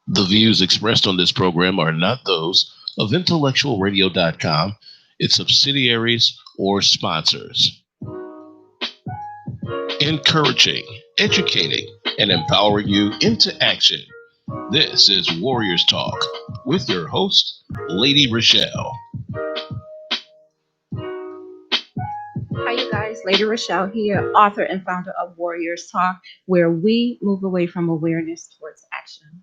The views expressed on this program are not those of IntellectualRadio.com, its subsidiaries, or sponsors. Encouraging, educating, and empowering you into action. This is Warriors Talk with your host, Lady ReShell. Hi, you guys. Lady ReShell here, author and founder of Warriors Talk, where we move away from awareness towards action.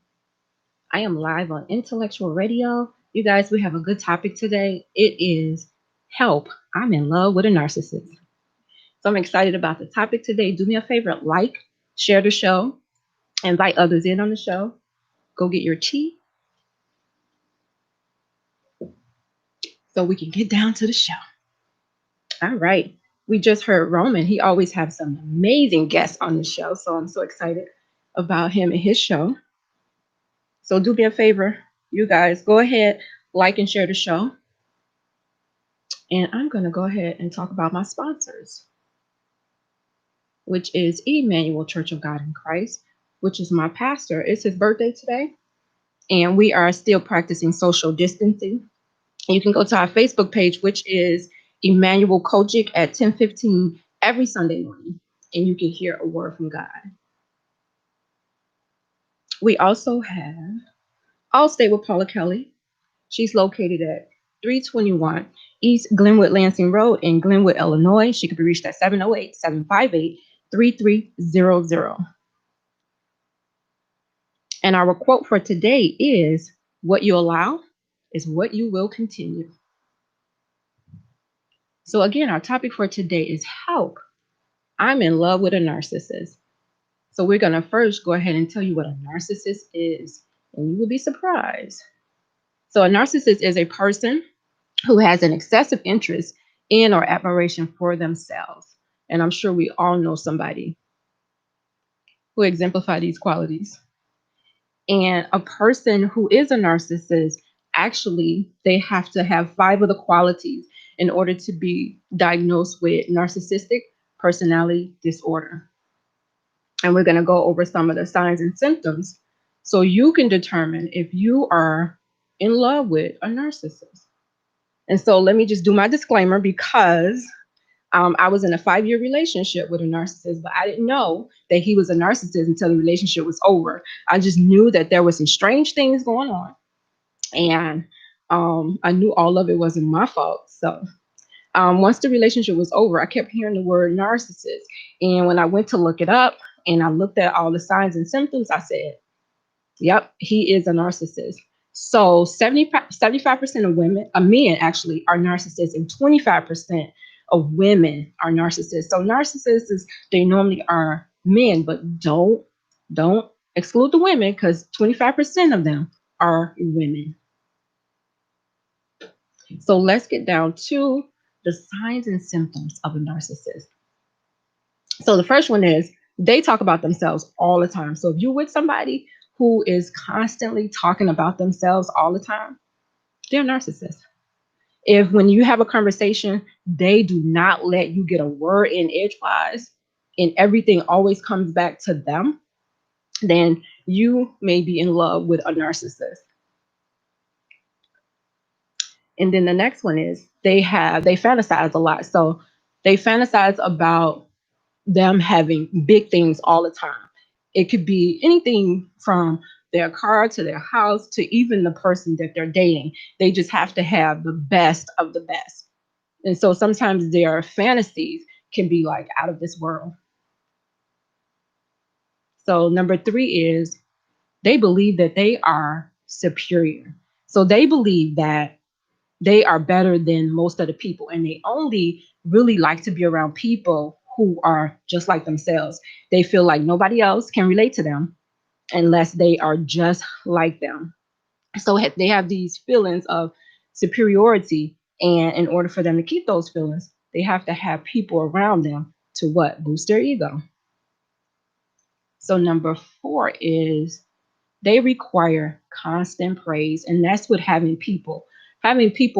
I am live on Intellectual Radio. You guys, we have a good topic today. It is help. I'm in love with a narcissist. So I'm excited about the topic today. Do me a favor, like, share the show, invite others in on the show. Go get your tea so we can get down to the show. All right. We just heard Roman. He always has some amazing guests on the show. So I'm so excited about him and his show. So do me a favor, you guys, go ahead, like and share the show. And I'm going to go ahead and talk about my sponsors, which is Emanuel Church of God in Christ, which is my pastor. It's his birthday today. And we are still practicing social distancing. You can go to our Facebook page, which is Emanuel Cogic at 10:15 every Sunday morning, and you can hear a word from God. We also have Allstate with Paula Kelly. She's located at 321 East Glenwood Lansing Road in Glenwood, Illinois. She can be reached at 708-758-3300. And our quote for today is, "What you allow is what you will continue." So again, our topic for today is help. I'm in love with a narcissist. So we're going to first go ahead and tell you what a narcissist is, and you will be surprised. So a narcissist is a person who has an excessive interest in or admiration for themselves. And I'm sure we all know somebody who exemplify these qualities. And a person who is a narcissist, actually, they have to have 5 of the qualities in order to be diagnosed with narcissistic personality disorder. And we're going to go over some of the signs and symptoms so you can determine if you are in love with a narcissist. And so let me just do my disclaimer, because I was in a 5-year relationship with a narcissist, but I didn't know that he was a narcissist until the relationship was over. I just knew that there were some strange things going on. And I knew all of it wasn't my fault. So once the relationship was over, I kept hearing the word narcissist. And when I went to look it up and I looked at all the signs and symptoms, I said, yep, he is a narcissist. So 75% of men actually are narcissists, and 25% of women are narcissists. So narcissists, they normally are men, but don't exclude the women, because 25% of them are women. So let's get down to the signs and symptoms of a narcissist. So the first one is they talk about themselves all the time. So if you're with somebody who is constantly talking about themselves all the time, they're a narcissist. If when you have a conversation, they do not let you get a word in edgewise and everything always comes back to them, then you may be in love with a narcissist. And then the next one is they fantasize a lot. So they fantasize about them having big things all the time. It could be anything from their car to their house to even the person that they're dating. They just have to have the best of the best. And so sometimes their fantasies can be like out of this world. So number 3 is they believe that they are superior. So they believe that they are better than most of the people, and they only really like to be around people who are just like themselves. They feel like nobody else can relate to them unless they are just like them. So they have these feelings of superiority, and in order for them to keep those feelings, they have to have people around them to what? Boost their ego. So number 4 is they require constant praise, and that's what having people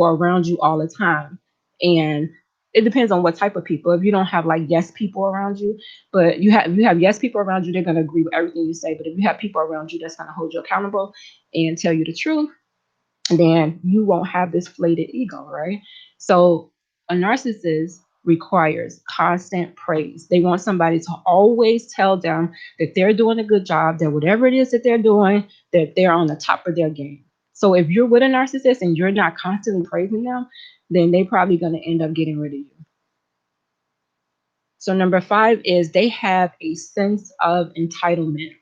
around you all the time. And it depends on what type of people. If you don't have like yes people around you, but you have yes people around you, they're gonna agree with everything you say. But if you have people around you that's gonna hold you accountable and tell you the truth, then you won't have this inflated ego, right? So a narcissist requires constant praise. They want somebody to always tell them that they're doing a good job, that whatever it is that they're doing, that they're on the top of their game. So if you're with a narcissist and you're not constantly praising them, then they're probably going to end up getting rid of you. So number 5 is they have a sense of entitlement.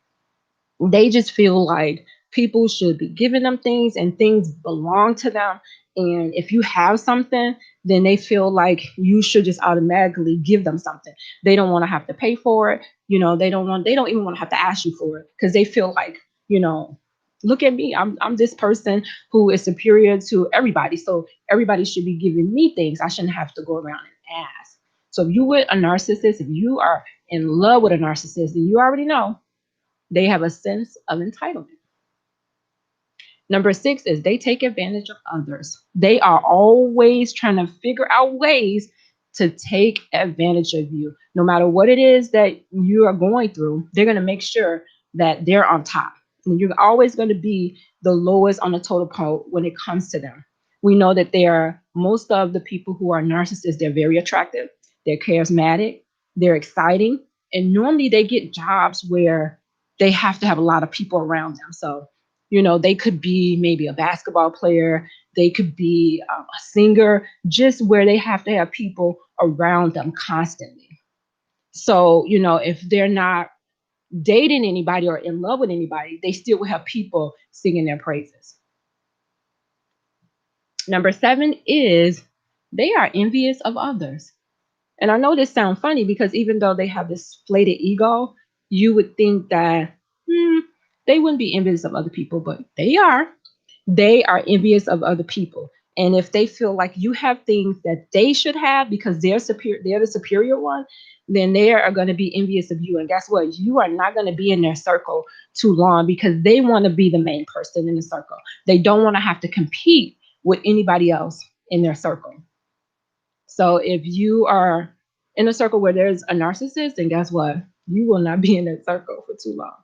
They just feel like people should be giving them things and things belong to them. And if you have something, then they feel like you should just automatically give them something. They don't want to have to pay for it. They don't even want to have to ask you for it because they feel like, look at me. I'm this person who is superior to everybody. So everybody should be giving me things. I shouldn't have to go around and ask. So if you with a narcissist, if you are in love with a narcissist, then you already know they have a sense of entitlement. Number 6 is they take advantage of others. They are always trying to figure out ways to take advantage of you. No matter what it is that you are going through, they're going to make sure that they're on top. And you're always going to be the lowest on the totem pole when it comes to them. We know that most of the people who are narcissists, they're very attractive, they're charismatic, they're exciting, and normally they get jobs where they have to have a lot of people around them. So, they could be maybe a basketball player, they could be a singer, just where they have to have people around them constantly. So, if they're not dating anybody or in love with anybody, they still will have people singing their praises. Number 7 is they are envious of others. And I know this sounds funny because even though they have this inflated ego, you would think that they wouldn't be envious of other people, but they are. They are envious of other people. And if they feel like you have things that they should have because they're the superior one, then they are going to be envious of you. And guess what? You are not going to be in their circle too long because they want to be the main person in the circle. They don't want to have to compete with anybody else in their circle. So if you are in a circle where there's a narcissist, then guess what? You will not be in that circle for too long.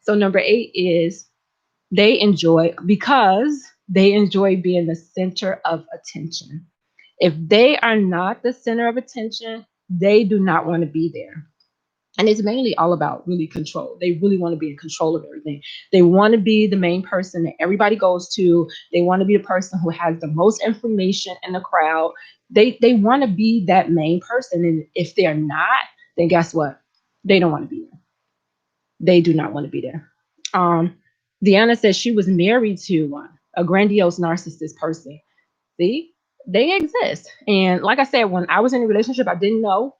So number 8 is they enjoy being the center of attention. If they are not the center of attention, they do not want to be there. And it's mainly all about really control. They really want to be in control of everything. They want to be the main person that everybody goes to. They want to be the person who has the most information in the crowd. They want to be that main person. And if they're not, then guess what? They don't want to be there. They do not want to be there. Deanna says she was married to a grandiose narcissist person. See, they exist. And like I said, when I was in a relationship, I didn't know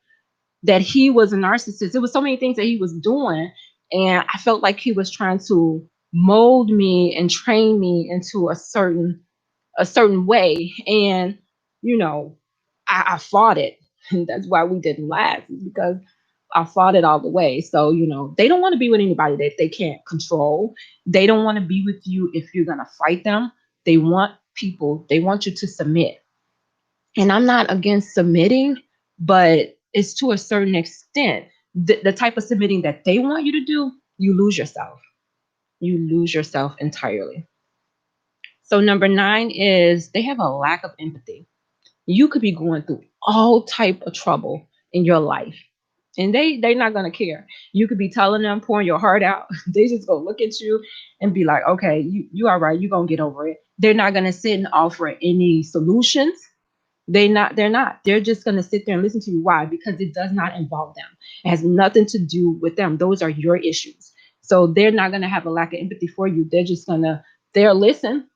that he was a narcissist. There was so many things that he was doing. And I felt like he was trying to mold me and train me into a certain way. And, I fought it. And that's why we didn't last, because I fought it all the way. So, they don't want to be with anybody that they can't control. They don't want to be with you if you're going to fight them. They want you to submit. And I'm not against submitting, but it's to a certain extent. The type of submitting that they want you to do, you lose yourself. You lose yourself entirely. So number 9 is they have a lack of empathy. You could be going through all type of trouble in your life, and they're not going to care. You could be telling them, pouring your heart out. They just go look at you and be like, okay, you all right, you're going to get over it. They're not going to sit and offer any solutions. They're not. They're just going to sit there and listen to you. Why? Because it does not involve them. It has nothing to do with them. Those are your issues. So they're not going to have a lack of empathy for you. They'll listen,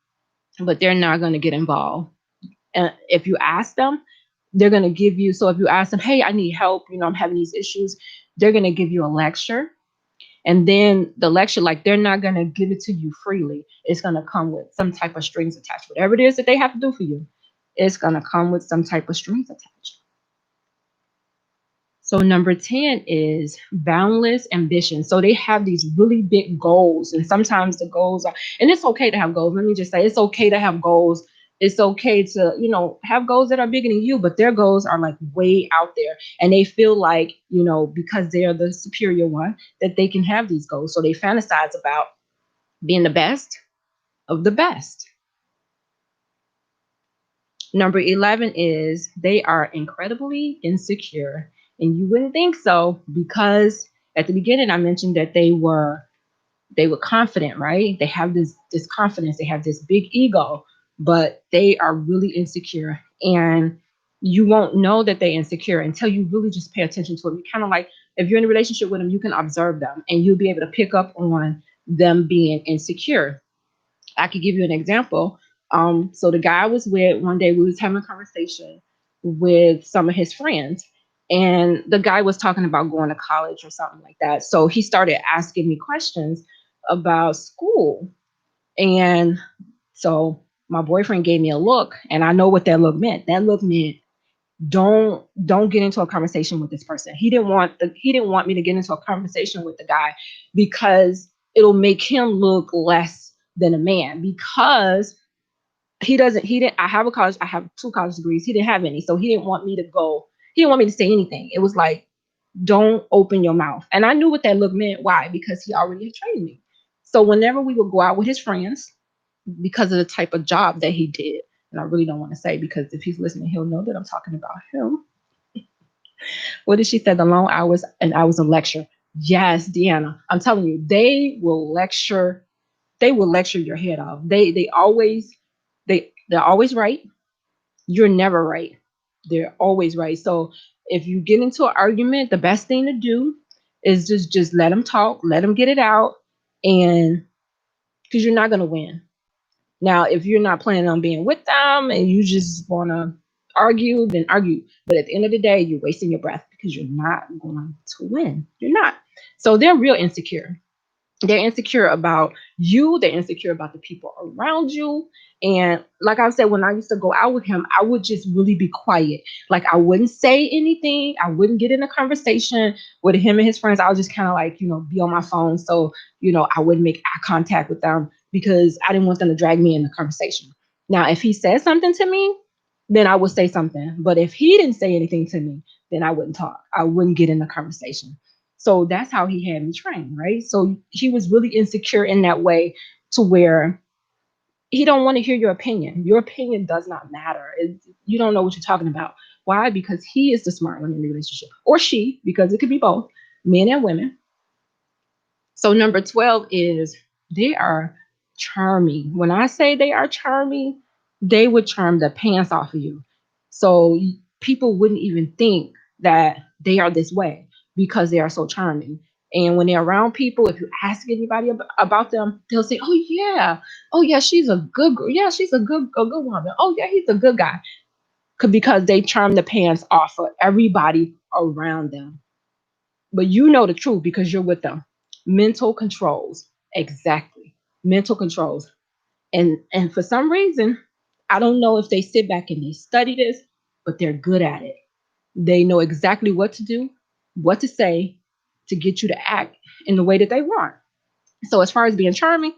but they're not going to get involved. And if you ask them, they're going to give you. So if you ask them, hey, I need help, I'm having these issues, they're going to give you a lecture. And then the lecture, like, they're not going to give it to you freely. It's going to come with some type of strings attached. Whatever it is that they have to do for you, it's going to come with some type of strings attached. So number 10 is boundless ambition. So they have these really big goals. And sometimes the goals are, and it's okay to have goals. Let me just say, it's okay to have goals It's okay to, have goals that are bigger than you, but their goals are like way out there. And they feel like, because they're the superior one, that they can have these goals. So they fantasize about being the best of the best. Number 11 is they are incredibly insecure. And you wouldn't think so, because at the beginning I mentioned that they were confident, right? They have this confidence, they have this big ego, but they are really insecure. And you won't know that they're insecure until you really just pay attention to them. You kind of like, if you're in a relationship with them, you can observe them and you'll be able to pick up on them being insecure. I could give you an example. So the guy I was with, one day we was having a conversation with some of his friends, and the guy was talking about going to college or something like that. So he started asking me questions about school. And so my boyfriend gave me a look, and I know what that look meant. That look meant don't get into a conversation with this person. He didn't want me to get into a conversation with the guy because it'll make him look less than a man, because he didn't I have 2 college degrees. He didn't have any. So he didn't want me to say anything. It was like, don't open your mouth. And I knew what that look meant. Why? Because he already had trained me. So whenever we would go out with his friends, because of the type of job that he did, and I really don't want to say, because if he's listening, he'll know that I'm talking about him. What did she say? The long hours and hours of lecture. Yes, Deanna, I'm telling you, they will lecture your head off. They're always right. You're never right. They're always right. So if you get into an argument, the best thing to do is just let them talk, let them get it out, and because you're not going to win. Now, if you're not planning on being with them and you just want to argue, then argue. But at the end of the day, you're wasting your breath because you're not going to win. You're not. So they're real insecure. They're insecure about you. They're insecure about the people around you. And like I said, when I used to go out with him, I would just really be quiet. Like, I wouldn't say anything. I wouldn't get in a conversation with him and his friends. I would just kind of like, be on my phone. So, I wouldn't make eye contact with them because I didn't want them to drag me in the conversation. Now, if he said something to me, then I would say something. But if he didn't say anything to me, then I wouldn't talk. I wouldn't get in the conversation. So that's how he had me trained, right? So he was really insecure in that way, to where he don't want to hear your opinion. Your opinion does not matter. You don't know what you're talking about. Why? Because he is the smart one in the relationship, or she, because it could be both, men and women. So number 12 is they are charming. When I say they are charming, they would charm the pants off of you. So people wouldn't even think that they are this way because they are so charming. And when they're around people, if you ask anybody about them, they'll say, oh yeah, she's a good girl. Yeah, she's a good woman. Oh yeah, he's a good guy. Because they charm the pants off of everybody around them. But you know the truth because you're with them. Mental controls. Exactly. Mental controls. And for some reason, I don't know if they sit back and they study this, but they're good at it. They know exactly what to do, what to say to get you to act in the way that they want. So as far as being charming,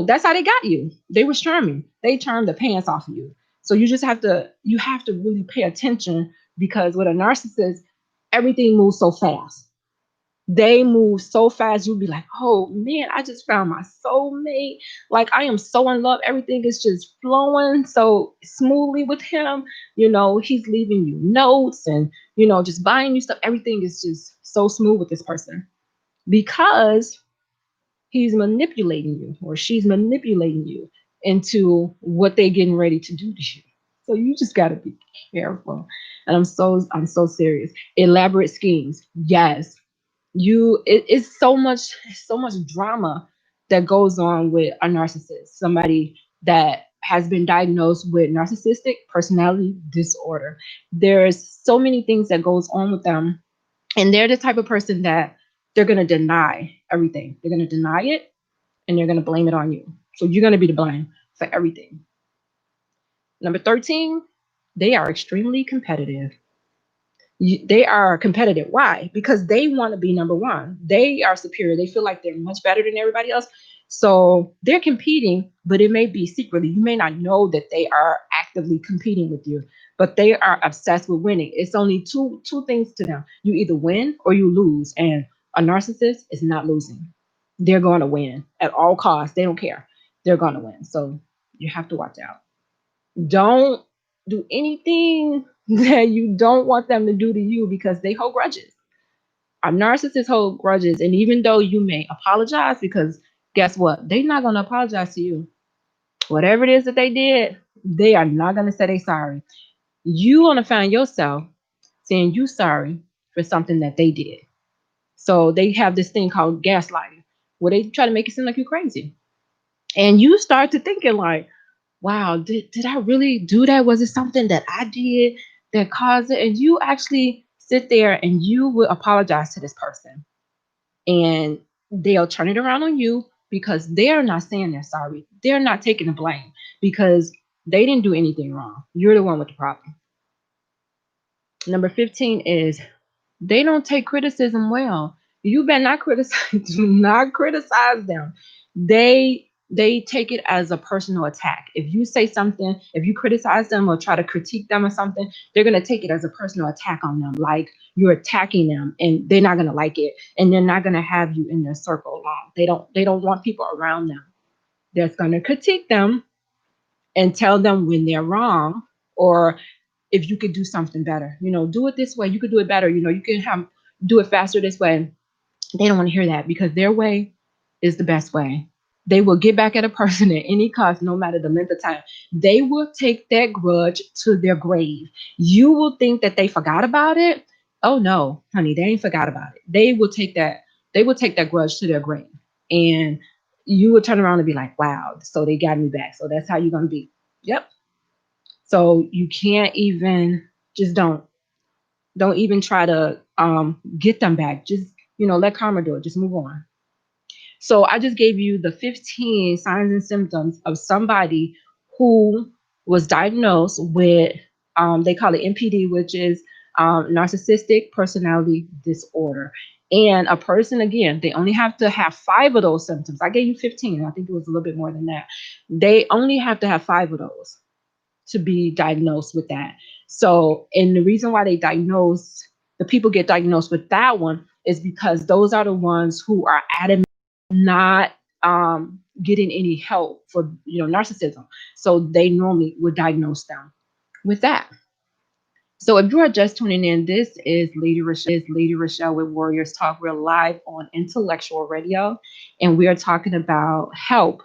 that's how they got you. They were charming. They charmed the pants off of you. So you have to really pay attention, because with a narcissist, everything moves so fast. They move so fast, you'll be like, oh man, I just found my soulmate. Like, I am so in love. Everything is just flowing so smoothly with him. He's leaving you notes and, just buying you stuff. Everything is just so smooth with this person, because he's manipulating you, or she's manipulating you into what they're getting ready to do to you. So you just got to be careful. And I'm so serious. Elaborate schemes. Yes. It's so much drama that goes on with a narcissist, somebody that has been diagnosed with narcissistic personality disorder. There's so many things that goes on with them, and they're the type of person that they're going to deny everything. They're going to deny it, and they're going to blame it on you. So you're going to be to blame for everything. Number 13, they are extremely competitive. They are competitive. Why? Because they want to be number one. They are superior. They feel like they're much better than everybody else. So they're competing, but it may be secretly. You may not know that they are actively competing with you, but they are obsessed with winning. It's only two things to them. You either win or you lose. And a narcissist is not losing. They're going to win at all costs. They don't care. They're going to win. So you have to watch out. Don't do anything that you don't want them to do to you because they hold grudges. A narcissist hold grudges, and even though you may apologize, because guess what? They're not going to apologize to you. Whatever it is that they did, they are not going to say they're sorry. You want to find yourself saying you sorry for something that they did. So they have this thing called gaslighting, where they try to make it seem like you're crazy. And you start to thinking like, wow, did I really do that? Was it something that I did that caused it? And you actually sit there and you will apologize to this person. And they'll turn it around on you because they're not saying they're sorry. They're not taking the blame because they didn't do anything wrong. You're the one with the problem. Number 15 is they don't take criticism well. You better not criticize, do not criticize them. They take it as a personal attack. If you say something, if you criticize them or try to critique them or something, they're gonna take it as a personal attack on them, like you're attacking them, and they're not gonna like it, and they're not gonna have you in their circle long. They don't want people around them that's gonna critique them and tell them when they're wrong, or if you could do something better, do it this way, you could do it better, you can do it faster this way. They don't want to hear that because their way is the best way. They will get back at a person at any cost, no matter the length of time. They will take that grudge to their grave. You will think that they forgot about it. Oh no, honey, they ain't forgot about it. They will take that grudge to their grave. And you will turn around and be like, wow, so they got me back. So that's how you're gonna be. Yep. So you can't even, just don't even try to get them back. Just, let karma do it. Just move on. So I just gave you the 15 signs and symptoms of somebody who was diagnosed with, they call it NPD, which is narcissistic personality disorder. And a person, again, they only have to have 5 of those symptoms. I gave you 15. I think it was a little bit more than that. They only have to have 5 of those to be diagnosed with that. So, and the reason why the people get diagnosed with that one is because those are the ones who are adamant not getting any help for narcissism. So they normally would diagnose them with that. So if you are just tuning in, this is Lady Rochelle with Warriors Talk. We're live on Intellectual Radio, and we are talking about help.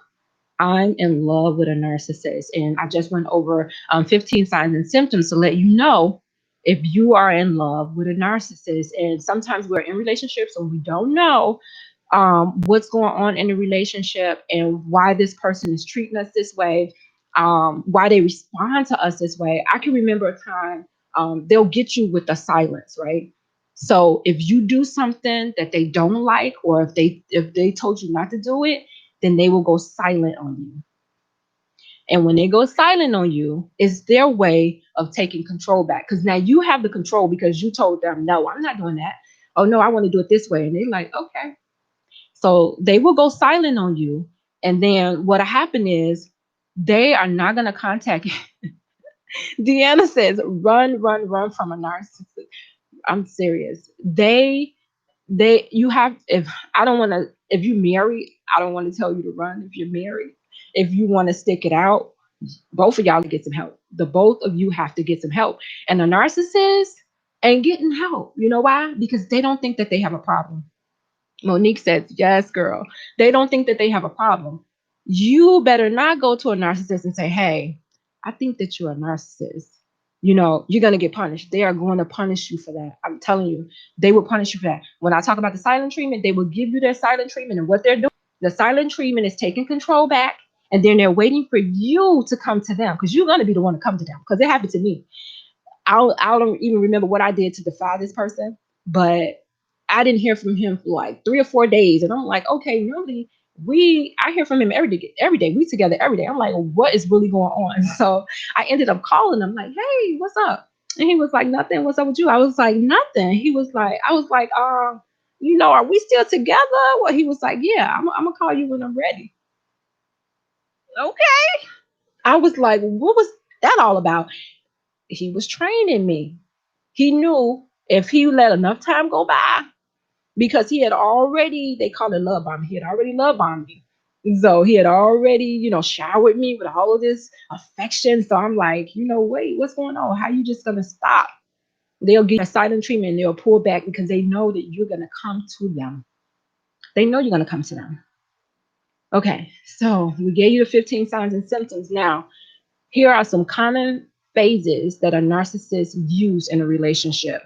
I'm in love with a narcissist. And I just went over 15 signs and symptoms to let you know if you are in love with a narcissist. And sometimes we're in relationships and we don't know what's going on in the relationship and why this person is treating us this way, why they respond to us this way. I can remember a time they'll get you with the silence, right? So if you do something that they don't like, or if they told you not to do it, then they will go silent on you. And when they go silent on you, it's their way of taking control back. Because now you have the control because you told them, no, I'm not doing that. Oh, no, I want to do it this way. And they're like, okay. So they will go silent on you. And then what'll happen is they are not going to contact you. Deanna says, run from a narcissist. I'm serious. You have, if you married, I don't want to tell you to run if you're married. If you want to stick it out, both of y'all get some help. The both of you have to get some help. And the narcissist ain't getting help. You know why? Because they don't think that they have a problem. Monique says, yes, girl. They don't think that they have a problem. You better not go to a narcissist and say, hey, I think that you're a narcissist. You're going to get punished. They are going to punish you for that. I'm telling you, they will punish you for that. When I talk about the silent treatment, they will give you their silent treatment. And what they're doing, the silent treatment is taking control back. And then they're waiting for you to come to them, because you're going to be the one to come to them, because it happened to me. I don't even remember what I did to defy this person, but I didn't hear from him for like 3 or 4 days. And I'm like, okay, really? I hear from him every day. We together every day. I'm like, what is really going on? So I ended up calling him like, hey, what's up? And he was like, nothing. What's up with you? I was like, nothing. He was like, I was like, are we still together? Well, he was like, yeah, I'm gonna call you when I'm ready. Okay. I was like, what was that all about? He was training me. He knew if he let enough time go by, because he had already, they call it love bombing. He had already love bombed me. So he had already, showered me with all of this affection. So I'm like, wait, what's going on? How you just gonna stop? They'll give you a silent treatment and they'll pull back because they know that you're gonna come to them. They know you're gonna come to them. Okay, so we gave you the 15 signs and symptoms. Now, here are some common phases that a narcissist use in a relationship.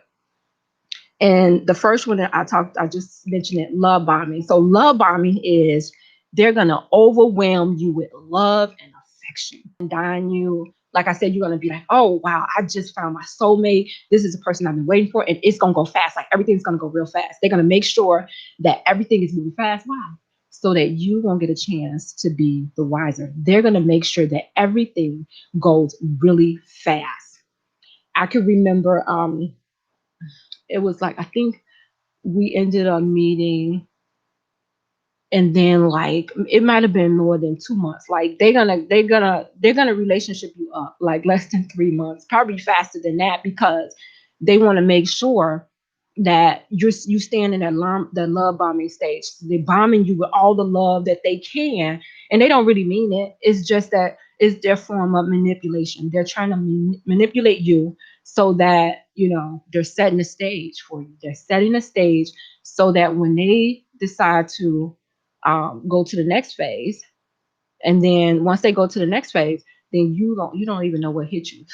And the first one that I just mentioned it, love bombing. So love bombing is they're gonna overwhelm you with love and affection and dine you. Like I said, you're gonna be like, oh wow, I just found my soulmate. This is the person I've been waiting for, and it's gonna go fast. Like everything's gonna go real fast. They're gonna make sure that everything is moving fast. Why? So that you won't get a chance to be the wiser. They're gonna make sure that everything goes really fast. I can remember it was like I think we ended up meeting, and then like it might have been more than 2 months. Like they're gonna relationship you up like less than 3 months, probably faster than that, because they want to make sure that you stand in that love bombing stage. They're bombing you with all the love that they can, and they don't really mean it. It's just that it's their form of manipulation. They're trying to manipulate you so that they're setting the stage for you. They're setting the stage so that when they decide to go to the next phase, and then once they go to the next phase, then you don't even know what hit you.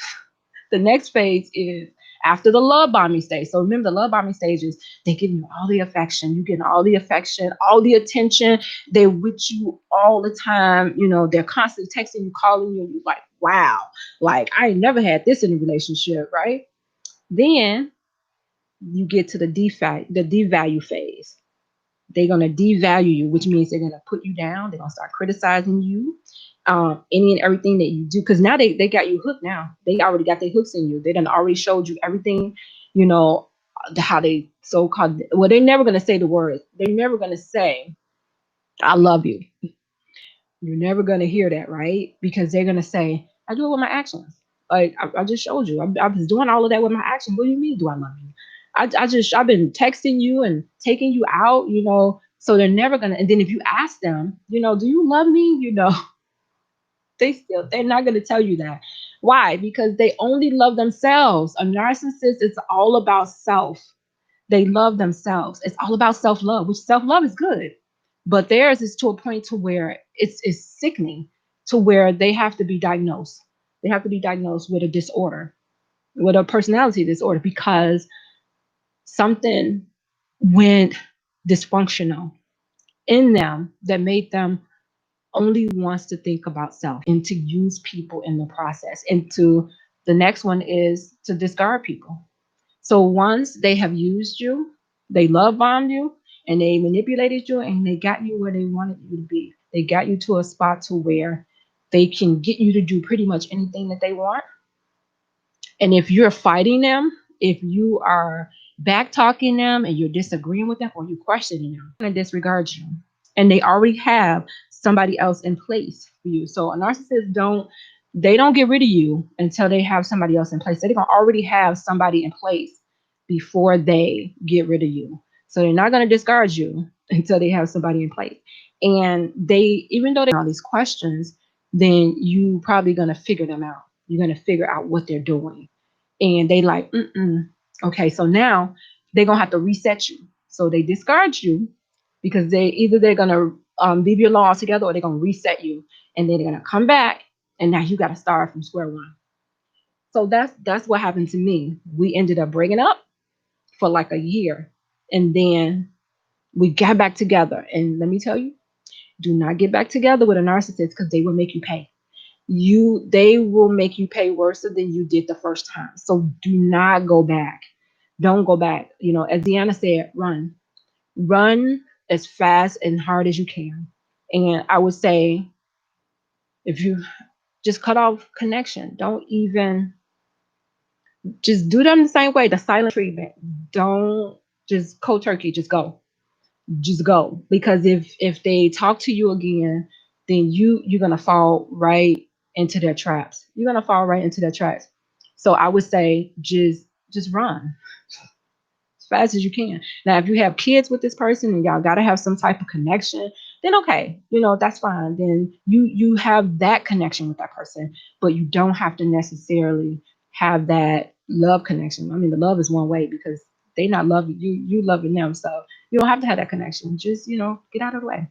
The next phase is after the love bombing stage. So remember, the love bombing stage is they give you all the affection. You get all the affection, all the attention. They're with you all the time. They're constantly texting you, calling you. You're like, wow, like I ain't never had this in a relationship, right? Then you get to the devalue phase. They're gonna devalue you, which means they're gonna put you down. They're gonna start criticizing you, any and everything that you do, because now they got you hooked. Now they already got their hooks in you. They done already showed you everything, you know, how they so called. Well, they're never gonna say the words. They're never gonna say, "I love you." You're never gonna hear that, right? Because they're gonna say, "I do it with my actions." Like I just showed you. I was doing all of that with my actions. What do you mean? Do I love you? I've been texting you and taking you out. So they're never gonna. And then if you ask them, do you love me? They're not gonna tell you that. Why? Because they only love themselves. A narcissist is all about self. They love themselves. It's all about self-love, which self-love is good. But theirs is to a point to where it's sickening, to where they have to be diagnosed. They have to be diagnosed with a disorder, with a personality disorder, because something went dysfunctional in them that made them only wants to think about self and to use people in the process. And to the next one is to discard people. So once they have used you, they love bombed you, and they manipulated you, and they got you where they wanted you to be. They got you to a spot to where they can get you to do pretty much anything that they want. And if you're fighting them, if you are back talking them and you're disagreeing with them or you're questioning them, they're going to disregard you. And they already have somebody else in place for you. So a narcissist don't get rid of you until they have somebody else in place. They're going to already have somebody in place before they get rid of you. So they're not going to discard you until they have somebody in place. And even though they have all these questions, then you probably going to figure them out. You're going to figure out what they're doing. And they like, okay, so now they're going to have to reset you. So they discard you because they're going to leave you alone altogether, or they're going to reset you. And then they're going to come back. And now you got to start from square one. So that's what happened to me. We ended up breaking up for like a year. And then we got back together. And let me tell you, do not get back together with a narcissist, because they will make you pay. They will make you pay worse than you did the first time. So do not go back. Don't go back. As Deanna said, run as fast and hard as you can. And I would say, if you just cut off connection, don't even Just do them the same way, the silent treatment. Don't just cold turkey, just go, because if they talk to you again, then you're gonna fall right into their traps. You're gonna fall right into their traps. So I would say just run as fast as you can. Now, if you have kids with this person and y'all gotta have some type of connection, then okay, that's fine. Then you have that connection with that person, but you don't have to necessarily have that love connection. I mean, the love is one way because they not loving you, you loving them. So you don't have to have that connection. Just get out of the way.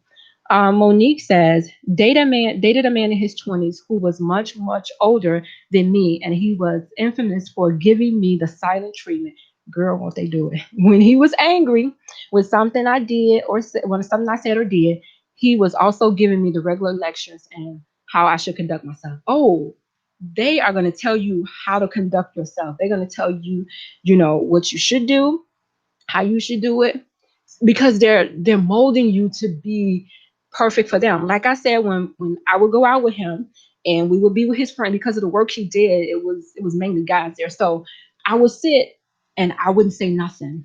Monique says, dated a man in his 20s who was much, much older than me, and he was infamous for giving me the silent treatment. Girl, won't they do it? When he was angry with something I did or when something I said or did, he was also giving me the regular lectures and how I should conduct myself. Oh, they are going to tell you how to conduct yourself. They're going to tell you, what you should do, how you should do it, because they're molding you to be perfect for them. Like I said, when I would go out with him and we would be with his friend, because of the work he did, it was mainly guys there. So I would sit and I wouldn't say nothing.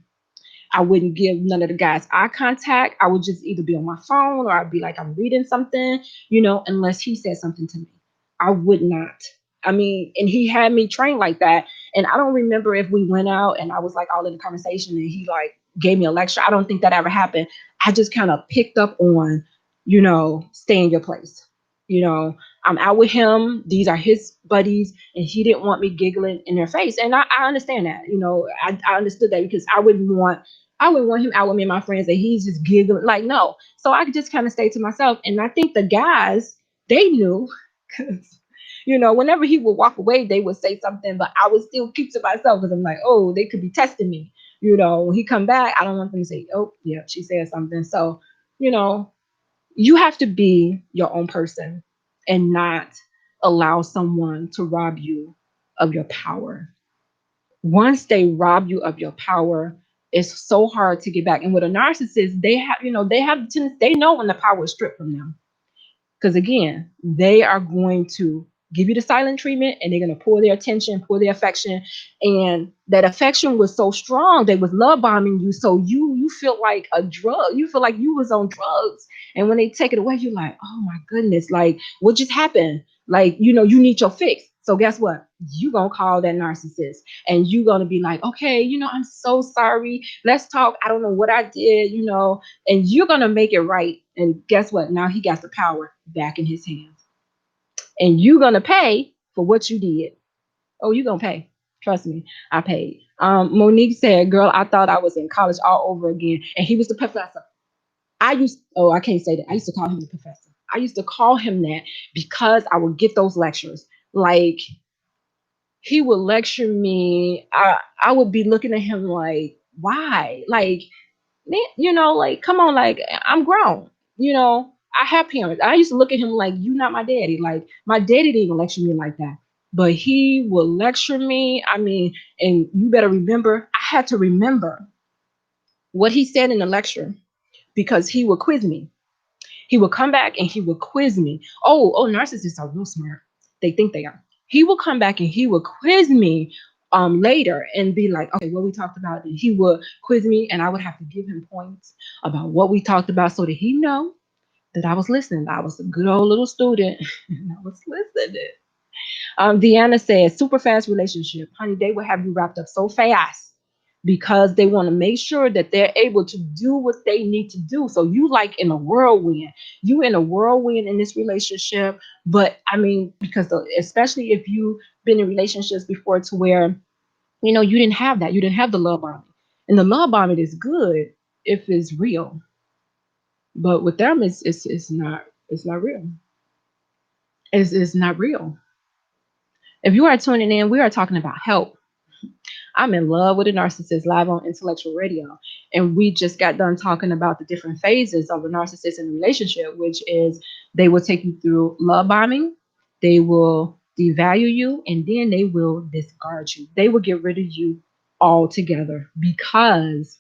I wouldn't give none of the guys eye contact. I would just either be on my phone or I'd be like I'm reading something, unless he said something to me. I would not. I mean, and he had me trained like that. And I don't remember if we went out and I was like all in the conversation and he like gave me a lecture. I don't think that ever happened. I just kind of picked up on, stay in your place. You know, I'm out with him. These are his buddies, and he didn't want me giggling in their face. And I understand that. I understood that because I wouldn't want him out with me and my friends and he's just giggling. Like, no. So I could just kind of stay to myself. And I think the guys, they knew because, whenever he would walk away, they would say something, but I would still keep to myself because I'm like, oh, they could be testing me. When he come back, I don't want them to say, oh, yeah, she said something. So, you know, you have to be your own person and not allow someone to rob you of your power. Once they rob you of your power, it's so hard to get back. And with a narcissist, they have the tendency, they know when the power is stripped from them. Because again, they are going to give you the silent treatment and they're going to pull their attention, pull their affection. And that affection was so strong, they was love bombing you. So you feel like a drug. You feel like you was on drugs. And when they take it away, you're like, oh my goodness, like what just happened? Like, you need your fix. So guess what? You gonna call that narcissist and you gonna be like, okay, I'm so sorry. Let's talk. I don't know what I did, and you're gonna make it right. And guess what? Now he got the power back in his hands, and you're gonna pay for what you did. Oh, you're gonna pay. Trust me, I paid. Monique said, "Girl, I thought I was in college all over again, and he was the professor." I can't say that. I used to call him the professor. I used to call him that because I would get those lectures. Like he would lecture me. I would be looking at him like, why? Like, man, like, come on, like, I'm grown. I have parents. I used to look at him like, you not my daddy. Like, my daddy didn't even lecture me like that. But he would lecture me. I mean, and you better remember, I had to remember what he said in the lecture because he would quiz me. He would come back and he would quiz me. Oh, narcissists are real smart. They think they are. He would come back and he would quiz me later and be like, okay, what we talked about. And he would quiz me and I would have to give him points about what we talked about so that he know that I was listening. I was a good old little student and I was listening. Deanna says, super fast relationship. Honey, they will have you wrapped up so fast because they want to make sure that they're able to do what they need to do. So you like in a whirlwind. You in a whirlwind in this relationship. But I mean, because especially if you've been in relationships before to where, you didn't have that. You didn't have the love bombing. And the love bombing is good if it's real. But with them, it's not real. It's not real. If you are tuning in, we are talking about help. I'm in love with a narcissist live on intellectual radio. And we just got done talking about the different phases of a narcissist in a relationship, which is they will take you through love bombing, they will devalue you, and then they will discard you. They will get rid of you altogether because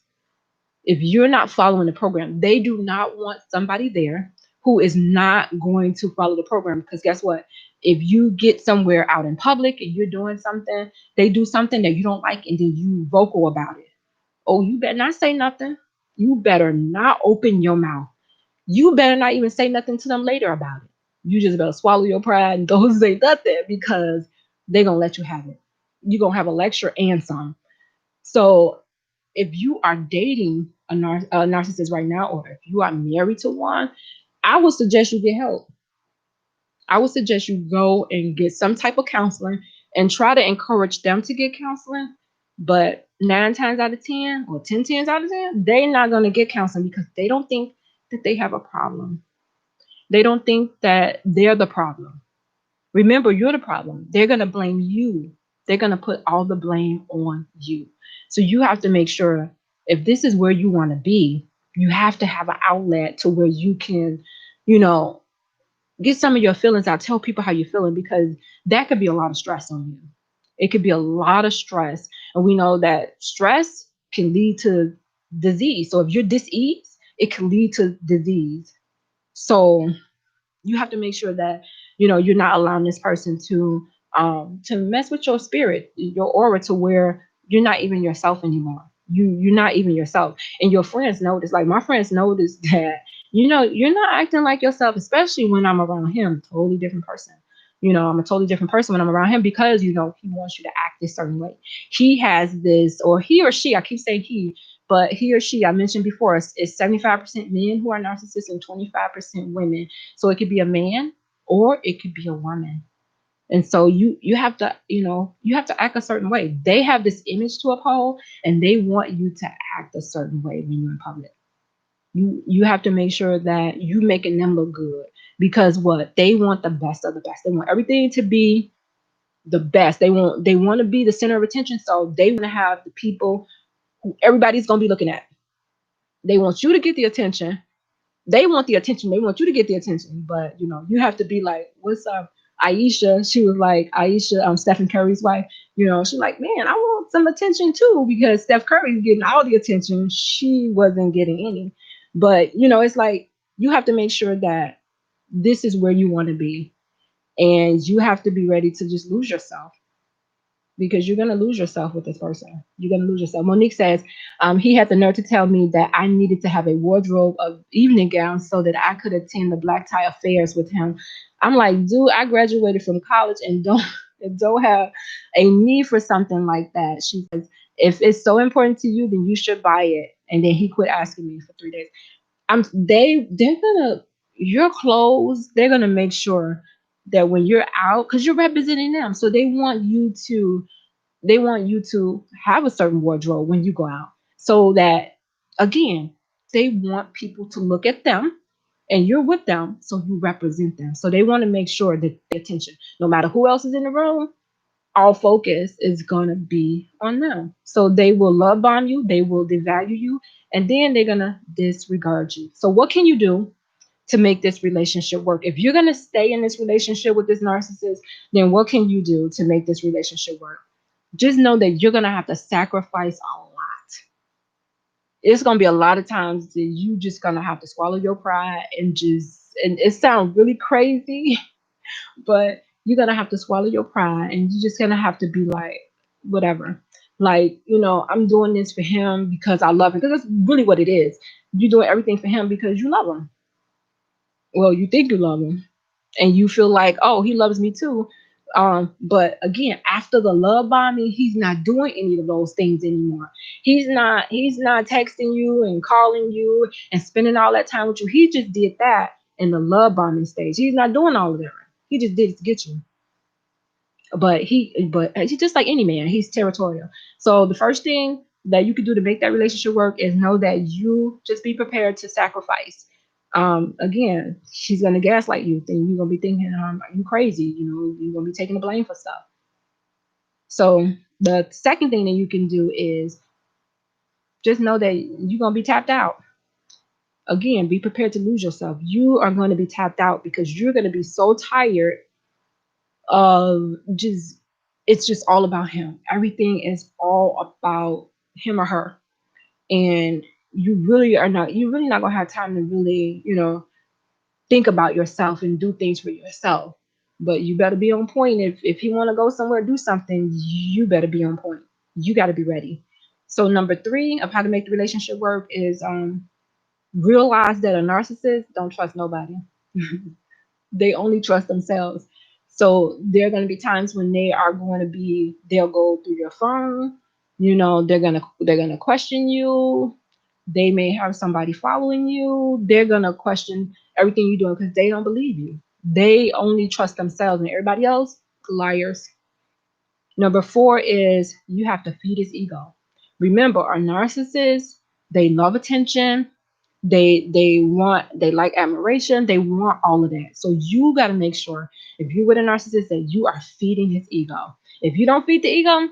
if you're not following the program, they do not want somebody there who is not going to follow the program. Because guess what? If you get somewhere out in public and you're doing something, they do something that you don't like, and then you vocal about it. Oh, you better not say nothing. You better not open your mouth. You better not even say nothing to them later about it. You just better swallow your pride and don't say nothing, because they're going to let you have it. You're going to have a lecture and some. So if you are dating a narcissist right now, or if you are married to one, I would suggest you get help. I would suggest you go and get some type of counseling and try to encourage them to get counseling. But 9 times out of 10, or 10 times out of 10, they're not going to get counseling because they don't think that they have a problem. They don't think that they're the problem. Remember, you're the problem. They're going to blame you. They're going to put all the blame on you. So you have to make sure, if this is where you want to be, you have to have an outlet to where you can, you know, get some of your feelings out. Tell people how you're feeling, because that could be a lot of stress on you. It could be a lot of stress. And we know that stress can lead to disease. So if you're diseased, it can lead to disease. So you have to make sure that you're not allowing this person to mess with your spirit, your aura, to where you're not even yourself anymore. You're not even yourself. And your friends notice, like my friends notice that you're not acting like yourself, especially when I'm around him. Totally different person. I'm a totally different person when I'm around him, because he wants you to act this certain way. He has this, or he or she, I keep saying he, but he or she, I mentioned before, is 75% men who are narcissists and 25% women. So it could be a man or it could be a woman. And so you have to, you have to act a certain way. They have this image to uphold, and they want you to act a certain way when you're in public. You have to make sure that you making them look good, because what they want, the best of the best. They want everything to be the best. They want to be the center of attention. So they want to have the people who everybody's gonna be looking at. They want you to get the attention. They want the attention. They want you to get the attention. But you have to be like, what's up, Aisha? She was like, Aisha, Stephen Curry's wife. She's like, man, I want some attention too, because Steph Curry's getting all the attention. She wasn't getting any. But it's like, you have to make sure that this is where you want to be, and you have to be ready to just lose yourself, because you're going to lose yourself with this person. You're going to lose yourself. Monique says, he had the nerve to tell me that I needed to have a wardrobe of evening gowns so that I could attend the black tie affairs with him. I'm like, dude, I graduated from college and don't have a need for something like that. She says, if it's so important to you, then you should buy it. And then he quit asking me for 3 days. They're gonna, your clothes, they're gonna make sure that when you're out, because you're representing them, so they want you to have a certain wardrobe when you go out, so that, again, they want people to look at them, and you're with them, so you represent them. So they want to make sure that the attention, no matter who else is in the room, all focus is going to be on them. So they will love bomb you, they will devalue you, and then they're going to disregard you. So what can you do to make this relationship work? If you're going to stay in this relationship with this narcissist, then what can you do to make this relationship work? Just know that you're going to have to sacrifice a lot. It's going to be a lot of times that you just going to have to swallow your pride, and it sounds really crazy, but you're going to have to swallow your pride, and you're just going to have to be like, whatever. Like, I'm doing this for him because I love him. Because that's really what it is. You're doing everything for him because you love him. Well, you think you love him, and you feel like, oh, he loves me too. But again, after the love bombing, he's not doing any of those things anymore. He's not texting you and calling you and spending all that time with you. He just did that in the love bombing stage. He's not doing all of that. He just did it to get you. But he's just like any man. He's territorial. So the first thing that you can do to make that relationship work is know that you just be prepared to sacrifice. Again, she's gonna gaslight you. Then you're gonna be thinking, are you crazy? You're gonna be taking the blame for stuff. So the second thing that you can do is just know that you're gonna be tapped out. Again, be prepared to lose yourself. You are going to be tapped out because you're going to be so tired of it's just all about him. Everything is all about him or her. And you're really not gonna have time to really, think about yourself and do things for yourself. But you better be on point. If he want to go somewhere, do something, you better be on point. You got to be ready. So number 3 of how to make the relationship work is realize that a narcissist don't trust nobody. They only trust themselves. So there are going to be times when they'll go through your phone. They're gonna question you. They may have somebody following you. They're gonna question everything you're doing because they don't believe you. They only trust themselves, and everybody else, liars. Number 4 is you have to feed his ego. Remember, a narcissist, they love attention. They like admiration. They want all of that. So you got to make sure if you're with a narcissist that you are feeding his ego. If you don't feed the ego,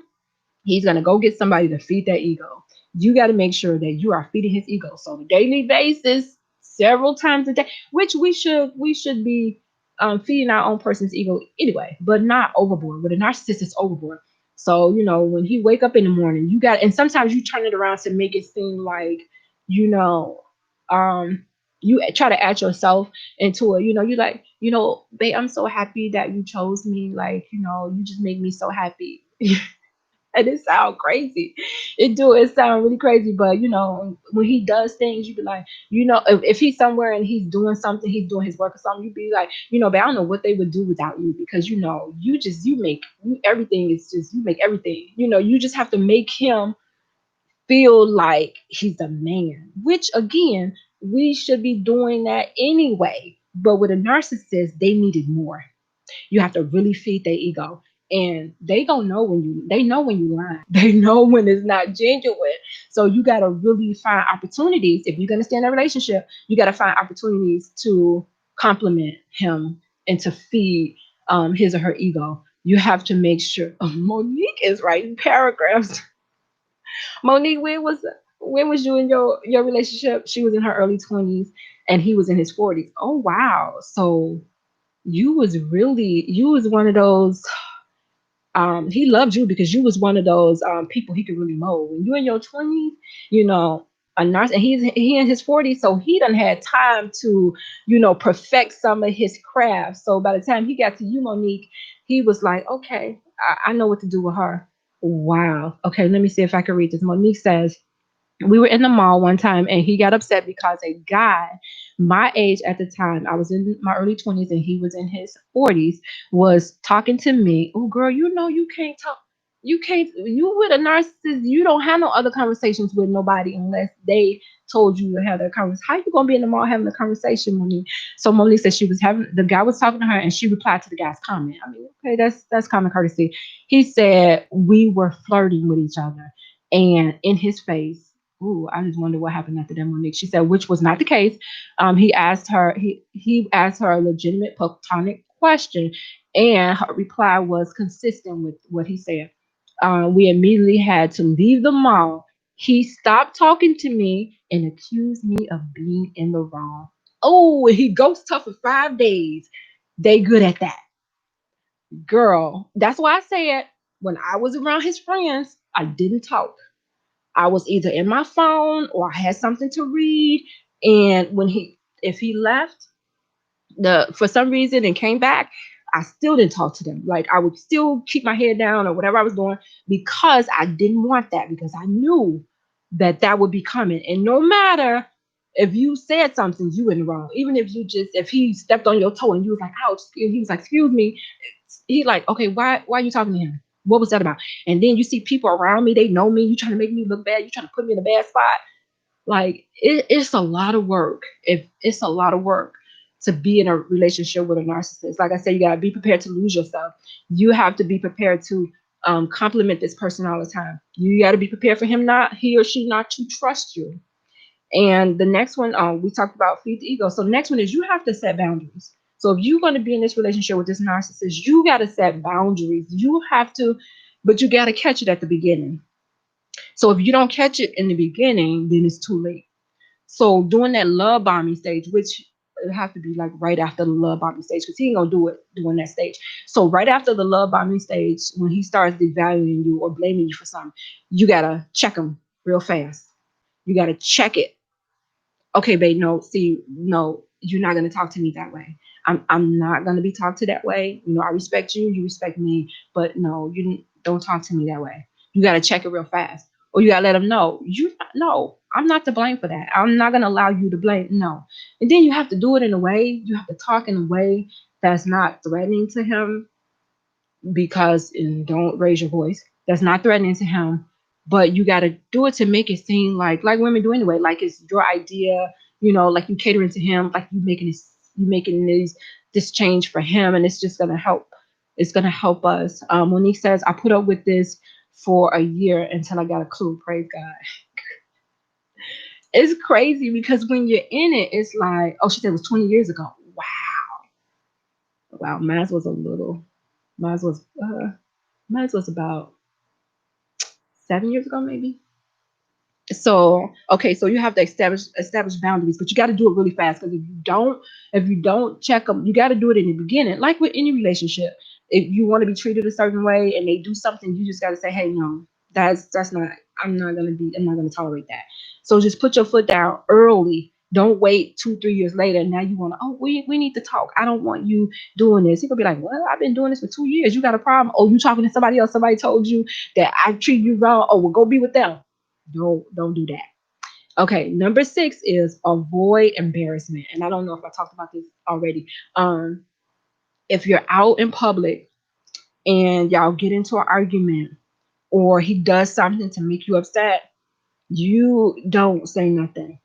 he's gonna go get somebody to feed that ego. You got to make sure that you are feeding his ego. So on a daily basis, several times a day, which we should be feeding our own person's ego anyway, but not overboard. With a narcissist, it's overboard. So when he wake up in the morning, and sometimes you turn it around to make it seem like you know, you try to add yourself into it. You like, babe, I'm so happy that you chose me. Like, you just make me so happy. And it sound crazy. It sound really crazy, but when he does things, you be like, if he's somewhere and he's doing something, he's doing his work or something, you be like, but I don't know what they would do without you, because you make everything, you just have to make him feel like he's a man, which again, we should be doing that anyway. But with a narcissist, they needed more. You have to really feed their ego. And they don't know they know when you lying. They know when it's not genuine. So you gotta really find opportunities. If you're gonna stay in a relationship, you gotta find opportunities to compliment him and to feed his or her ego. You have to make sure. Monique is writing paragraphs. Monique, when was you in your relationship? She was in her early 20s and he was in his 40s. Oh wow. So you was one of those, he loved you because you was one of those people he could really mold. When you're in your 20s, you know a narcissist, and he in his 40s, so he done had time to perfect some of his craft. So by the time he got to you, Monique, he was like, okay, I know what to do with her. Wow. Okay, let me see if I can read this. Monique says, we were in the mall one time and he got upset because a guy my age at the time, I was in my early 20s and he was in his 40s, was talking to me. Oh girl, you can't talk. You with a narcissist, you don't have no other conversations with nobody unless they told you to have that conversation. How you gonna be in the mall having a conversation, Monique? So Monique said the guy was talking to her and she replied to the guy's comment. I mean, okay, that's common courtesy. He said we were flirting with each other, and in his face, ooh, I just wonder what happened after that, Monique. She said, which was not the case. He asked her a legitimate platonic question, and her reply was consistent with what he said. We immediately had to leave the mall. He stopped talking to me and accused me of being in the wrong. Oh, he ghost tough for 5 days. They good at that, girl. That's why I said when I was around his friends, I didn't talk. I was either in my phone or I had something to read. And if he left for some reason and came back, I still didn't talk to them. Like I would still keep my head down or whatever I was doing, because I didn't want that, because I knew that would be coming. And no matter if you said something, you were in the wrong. Even if he stepped on your toe and you was like, ouch, he was like, excuse me. He like, okay, why are you talking to him? What was that about? And then you see people around me, they know me, you trying to make me look bad, you trying to put me in a bad spot. Like it's a lot of work. If it's a lot of work to be in a relationship with a narcissist. Like I said, you gotta be prepared to lose yourself. You have to be prepared to compliment this person all the time. You got to be prepared for he or she not to trust you. And the next one, we talked about feed the ego. So the next one is you have to set boundaries. So if you're going to be in this relationship with this narcissist, you got to set boundaries. You have to, but you got to catch it at the beginning. So if you don't catch it in the beginning, then it's too late. So during that love bombing stage, which it have to be like right after the love bombing stage, because he ain't gonna do it during that stage. So right after the love bombing stage, when he starts devaluing you or blaming you for something, you gotta check him real fast. You gotta check it. Okay, babe, no, see, no. you're not going to talk to me that way. I'm not going to be talked to that way. You know, I respect you, you respect me, but no, don't talk to me that way. You got to check it real fast, or you got to let them know no, I'm not to blame for that. I'm not going to allow you to blame. No. And then you have to do it in a way, you have to talk in a way that's not threatening to him, because, and don't raise your voice, that's not threatening to him, but you got to do it to make it seem like women do anyway, like it's your idea, you know, like you catering to him, like you making this change for him, and it's just going to help. It's going to help us. Monique says, I put up with this for a year until I got a clue. Praise God. It's crazy because when you're in it, it's like, oh, she said it was 20 years ago. Wow. Mine was a little, mine was, mine was about 7 years ago, maybe. So okay, so you have to establish boundaries, but you got to do it really fast, because if you don't check them, you got to do it in the beginning, like with any relationship. If you want to be treated a certain way and they do something, you just got to say, hey, no, that's not, I'm not gonna tolerate that. So just put your foot down early. Don't wait 2 3 years later. Now you want to, oh, we need to talk. I don't want you doing this. He could be like, well, I've been doing this for 2 years. You got a problem? Oh, you talking to somebody else? Somebody told you that I treat you wrong? Oh, well, go be with them. Don't do that. Okay, number 6 is avoid embarrassment. And I don't know if I talked about this already. If you're out in public and y'all get into an argument, or he does something to make you upset, you don't say nothing.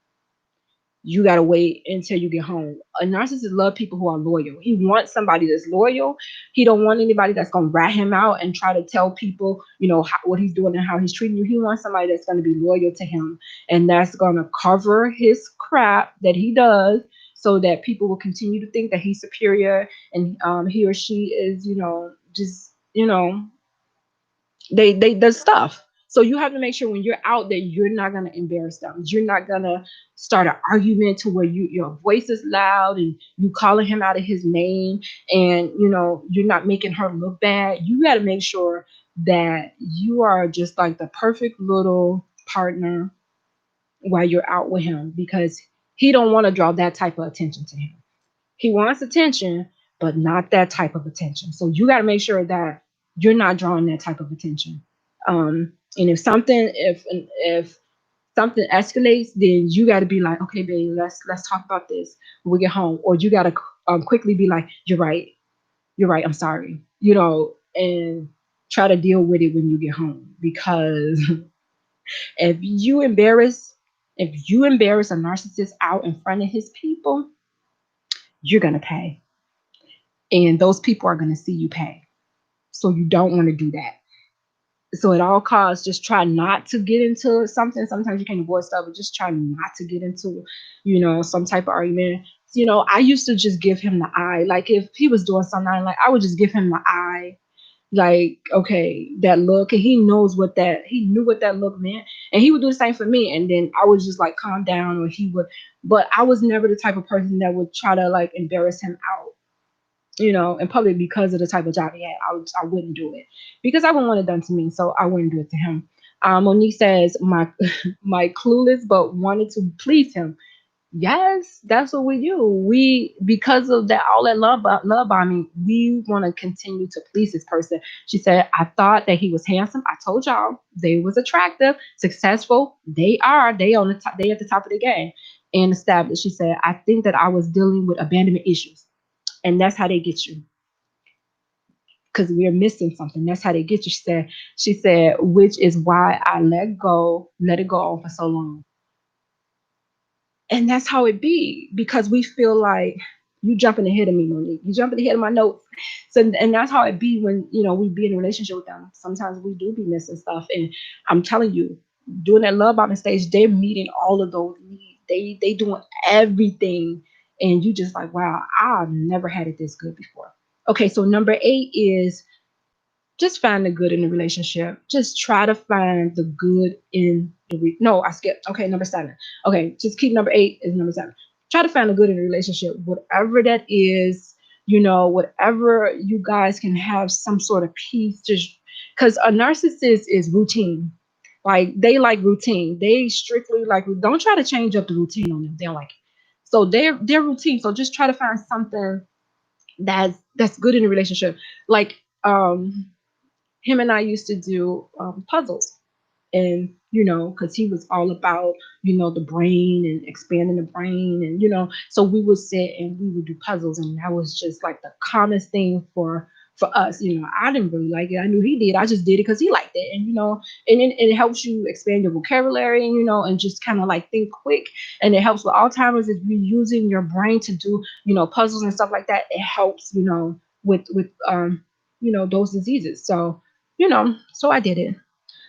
You gotta wait until you get home. A narcissist love people who are loyal. He wants somebody that's loyal. He don't want anybody that's gonna rat him out and try to tell people, you know, what he's doing and how he's treating you. He wants somebody that's gonna be loyal to him, and that's gonna cover his crap that he does, so that people will continue to think that he's superior, and he or she is, just, they does stuff. So you have to make sure when you're out there, you're not gonna embarrass them. You're not gonna start an argument to where your voice is loud and you calling him out of his name, and you're not making her look bad. You got to make sure that you are just like the perfect little partner while you're out with him, because he don't want to draw that type of attention to him. He wants attention, but not that type of attention. So you got to make sure that you're not drawing that type of attention. And if something escalates, then you got to be like, okay, baby, let's talk about this when we get home. Or you got to quickly be like, you're right, I'm sorry, and try to deal with it when you get home. Because if you embarrass a narcissist out in front of his people, you're gonna pay, and those people are gonna see you pay. So you don't want to do that. So at all costs, just try not to get into something. Sometimes you can avoid stuff, but just try not to get into, some type of argument. I used to just give him the eye. Like if he was doing something, I would just give him the eye. Like, okay, that look, and he knew what that look meant, and he would do the same for me. And then I would just like calm down, or he would, but I was never the type of person that would try to like embarrass him out, in public, because of the type of job he had. I wouldn't do it because I wouldn't want it done to me, so I wouldn't do it to him. Monique says, my clueless but wanted to please him. Yes, that's what we do. We, because of that, all that love bombing, we want to continue to please this person. She said, I thought that he was handsome. I told y'all they was attractive, successful. They are. They on the top. They at the top of the game and established. She said, I think that I was dealing with abandonment issues, and that's how they get you, because we're missing something. That's how they get you. She said, which is why I let it go on for so long. And that's how it be, because we feel like you jumping ahead of me, Monique. You jumping ahead of my notes. So, and that's how it be when, we be in a relationship with them. Sometimes we do be missing stuff. And I'm telling you, during that love bombing stage, they're meeting all of those needs. They doing everything. And you just like, wow, I've never had it this good before. Okay, so number 8 is just find the good in the relationship. Just try to find the good in no, I skipped. Okay, number 7. Okay, just keep number 8 is number 7. Try to find the good in the relationship, whatever that is. Whatever you guys can have some sort of peace. Just because a narcissist is routine. Like they like routine. They strictly like. Don't try to change up the routine on them. They don't like it. So their routine. So just try to find something that's good in a relationship. Like him and I used to do puzzles. And because he was all about the brain and expanding the brain, and so we would sit and we would do puzzles, and that was just like the calmest thing for us. I didn't really like it. I knew he did. I just did it because he liked it. And it helps you expand your vocabulary, and just kind of like think quick. And it helps with Alzheimer's. If you're using your brain to do puzzles and stuff like that, it helps with those diseases. So so I did it.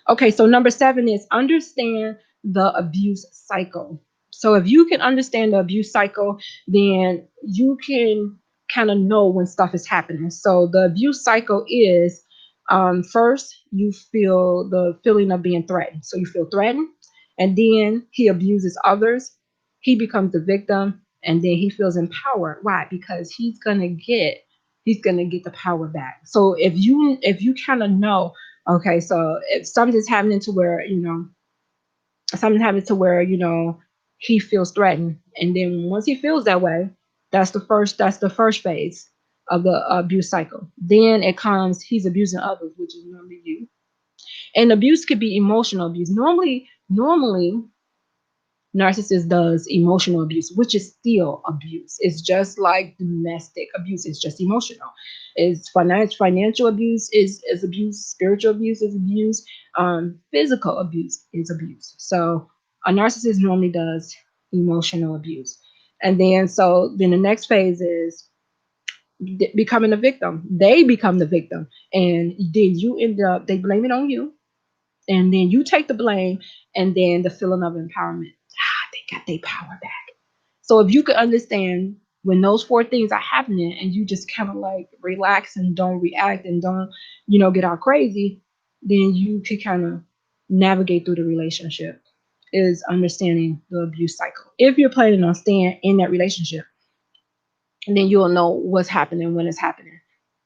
Okay, so number 7 is understand the abuse cycle. So if you can understand the abuse cycle, then you can kind of know when stuff is happening. So the abuse cycle is first, you feel the feeling of being threatened. So you feel threatened, and then he abuses others. He becomes the victim, and then he feels empowered. Why? Because he's gonna get the power back. So if you kind of know, okay, so if something's happening to where he feels threatened, and then once he feels that way, that's the first phase of the abuse cycle. Then it comes, he's abusing others, which is normally you. And abuse could be emotional abuse. Normally narcissist does emotional abuse, which is still abuse. It's just like domestic abuse. It's just emotional. It's financial abuse is abuse. Spiritual abuse is abuse. Physical abuse is abuse. So a narcissist normally does emotional abuse. And then the next phase is becoming a victim. They become the victim. And then they blame it on you. And then you take the blame, and then the feeling of empowerment. They got their power back. So if you could understand when those 4 things are happening, and you just kind of like relax and don't react and don't, get all crazy, then you could kind of navigate through the relationship. Is understanding the abuse cycle. If you're planning on staying in that relationship, then you'll know what's happening when it's happening.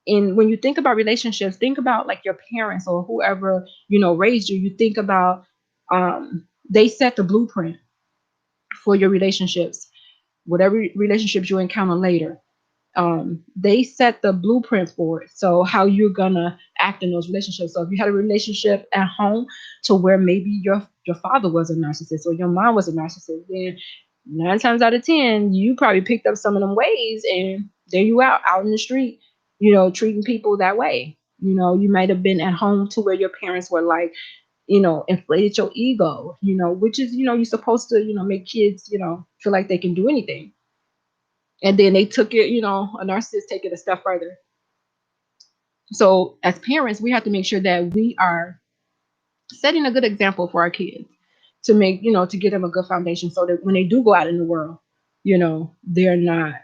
And when you think about relationships, think about like your parents or whoever, raised you. You think about they set the blueprint for your relationships, whatever relationships you encounter later. They set the blueprint for it. So how you're gonna act in those relationships. So if you had a relationship at home to where maybe your father was a narcissist or your mom was a narcissist, then 9 times out of 10, you probably picked up some of them ways, and there you out in the street, treating people that way. You might have been at home to where your parents were like, inflated your ego, which is, you're supposed to, make kids, feel like they can do anything. And then they took it, a narcissist take it a step further. So as parents, we have to make sure that we are setting a good example for our kids to make, to give them a good foundation so that when they do go out in the world, they're not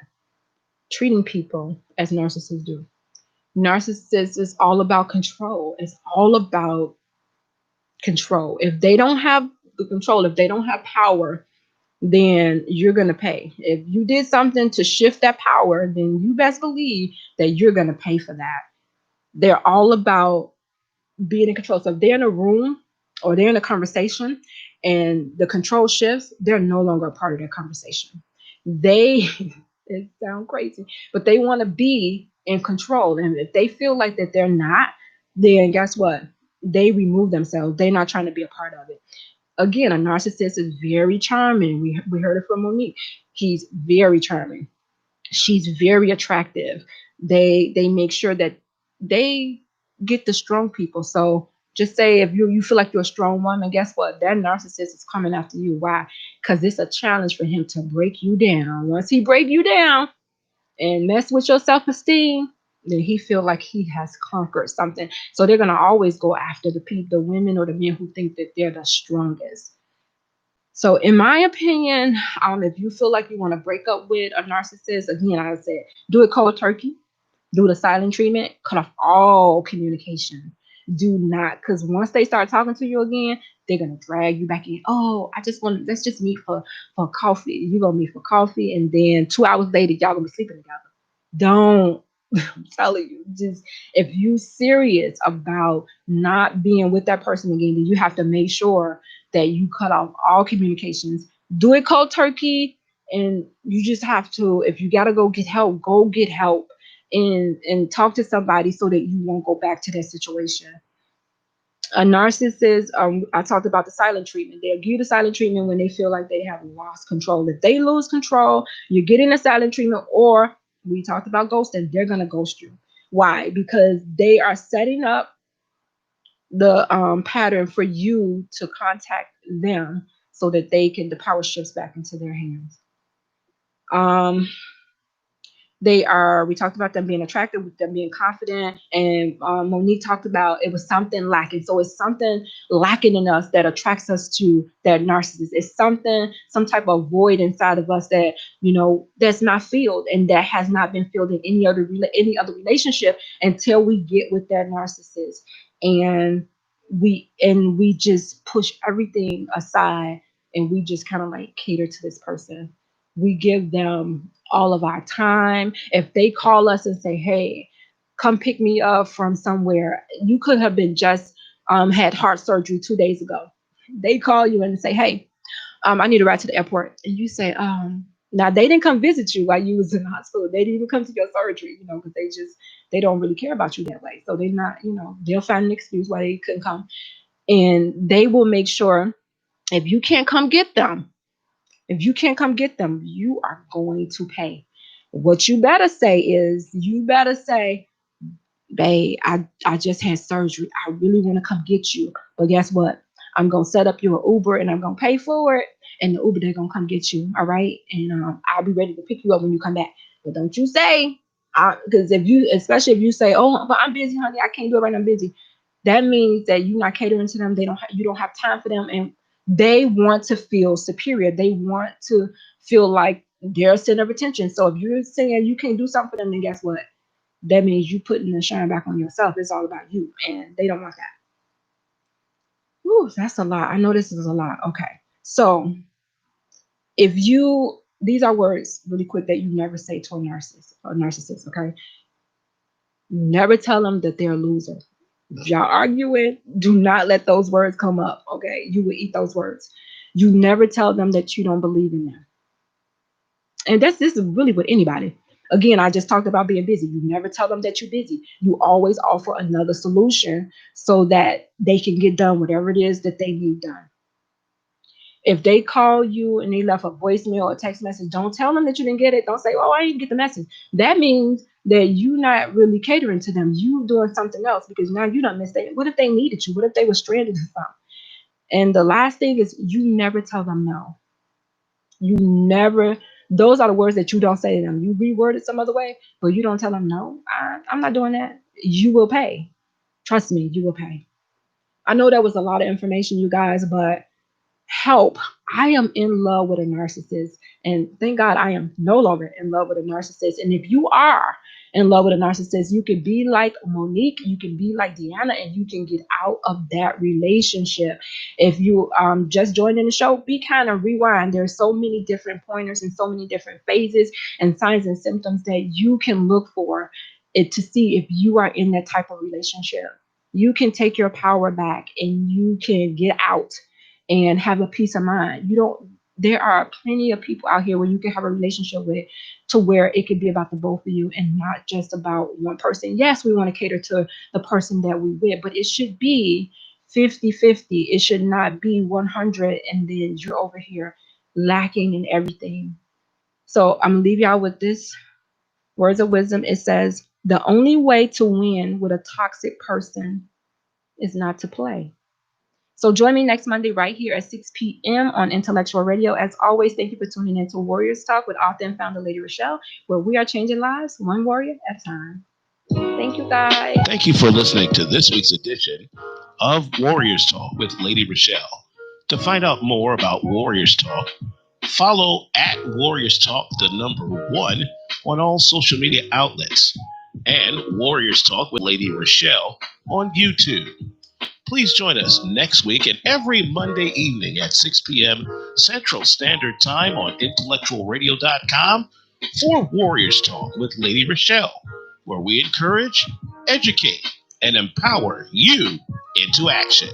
treating people as narcissists do. Narcissists is all about control. It's all about control. If they don't have the control, if they don't have power, then you're going to pay. If you did something to shift that power, then you best believe that you're going to pay for that. They're all about being in control. So if they're in a room or they're in a conversation and the control shifts, they're no longer a part of that conversation. It sounds crazy, but they want to be in control. And if they feel like that they're not, then guess what? They remove themselves. They're not trying to be a part of it. Again, a narcissist is very charming. We heard it from Monique. He's very charming. She's very attractive. They make sure that they get the strong people. So just say if you feel like you're a strong woman, guess what? That narcissist is coming after you. Why? Because it's a challenge for him to break you down. Once he break you down and mess with your self-esteem, then he feel like he has conquered something. So they're gonna always go after the women or the men who think that they're the strongest. So in my opinion, if you feel like you want to break up with a narcissist, again, I said, do it cold turkey, do the silent treatment, cut off all communication. Do not, because once they start talking to you again, they're gonna drag you back in. Oh, let's just meet for coffee. You're gonna meet for coffee, and then 2 hours later, y'all gonna be sleeping together. Don't. I'm telling you, just if you serious about not being with that person again, then you have to make sure that you cut off all communications. Do it cold turkey. And you just have to, if you got to go get help and talk to somebody so that you won't go back to that situation. A narcissist, I talked about the silent treatment. They'll give you the silent treatment when they feel like they have lost control. If they lose control, you're getting a silent treatment, or we talked about ghosting, they're going to ghost you. Why? Because they are setting up the pattern for you to contact them so that the power shifts back into their hands. We talked about them being attractive, with them being confident, and Monique talked about it was something lacking. So it's something lacking in us that attracts us to that narcissist. It's some type of void inside of us that, that's not filled, and that has not been filled in any other relationship until we get with that narcissist. And we just push everything aside, and we just kind of like cater to this person. We give them all of our time. If they call us and say, hey, come pick me up from somewhere, you could have been just had heart surgery 2 days ago. They call you and say, hey, I need a ride to the airport. And you say, now they didn't come visit you while you was in the hospital. They didn't even come to your surgery, because they don't really care about you that way. So they're not, they'll find an excuse why they couldn't come. And they will make sure if you can't come get them, you are going to pay. What you better say is, babe, I just had surgery. I really want to come get you. But guess what? I'm going to set up your Uber and I'm going to pay for it. And the Uber, they're going to come get you. All right. And I'll be ready to pick you up when you come back. But don't you say, because especially if you say, oh, but I'm busy, honey, I can't do it right now, I'm busy. That means that you're not catering to them. You don't have time for them. And they want to feel superior. They want to feel like they're a center of attention. So if you're saying you can't do something for them, then guess what? That means you putting the shine back on yourself. It's all about you, and they don't want that. Ooh, that's a lot. I know this is a lot. Okay. So these are words really quick that you never say to a narcissist, okay? Never tell them that they're a loser. If y'all arguing, do not let those words come up, okay? You will eat those words. You never tell them that you don't believe in them. And this is really with anybody. Again, I just talked about being busy. You never tell them that you're busy. You always offer another solution so that they can get done whatever it is that they need done. If they call you and they left a voicemail or text message, don't tell them that you didn't get it. Don't say, oh, I didn't get the message. That means that you're not really catering to them. You doing something else, because now you don't miss that. What if they needed you? What if they were stranded or something? And the last thing is, you never tell them no. Those are the words that you don't say to them. You reword it some other way, but you don't tell them, no, I'm not doing that. You will pay. Trust me, you will pay. I know that was a lot of information, you guys, but help. I am in love with a narcissist, and thank God I am no longer in love with a narcissist. And if you are in love with a narcissist, you can be like Monique, you can be like Deanna, and you can get out of that relationship. If you just joined in the show, be kind of rewind. There's so many different pointers and so many different phases and signs and symptoms that you can look for it to see if you are in that type of relationship. You can take your power back and you can get out and have a peace of mind. There are plenty of people out here where you can have a relationship with, to where it could be about the both of you and not just about one person. Yes, we want to cater to the person that we with, but it should be 50-50. It should not be 100 and then you're over here lacking in everything. So I'm going to leave y'all with this words of wisdom. It says, the only way to win with a toxic person is not to play. So join me next Monday right here at 6 p.m. on Intellectual Radio. As always, thank you for tuning in to Warriors Talk with author and founder Lady ReShell, where we are changing lives one warrior at a time. Thank you, guys. Thank you for listening to this week's edition of Warriors Talk with Lady ReShell. To find out more about Warriors Talk, follow at Warriors Talk, the number 1, on all social media outlets, and Warriors Talk with Lady ReShell on YouTube. Please join us next week and every Monday evening at 6 p.m. Central Standard Time on IntellectualRadio.com for Warriors Talk with Lady ReShell, where we encourage, educate, and empower you into action.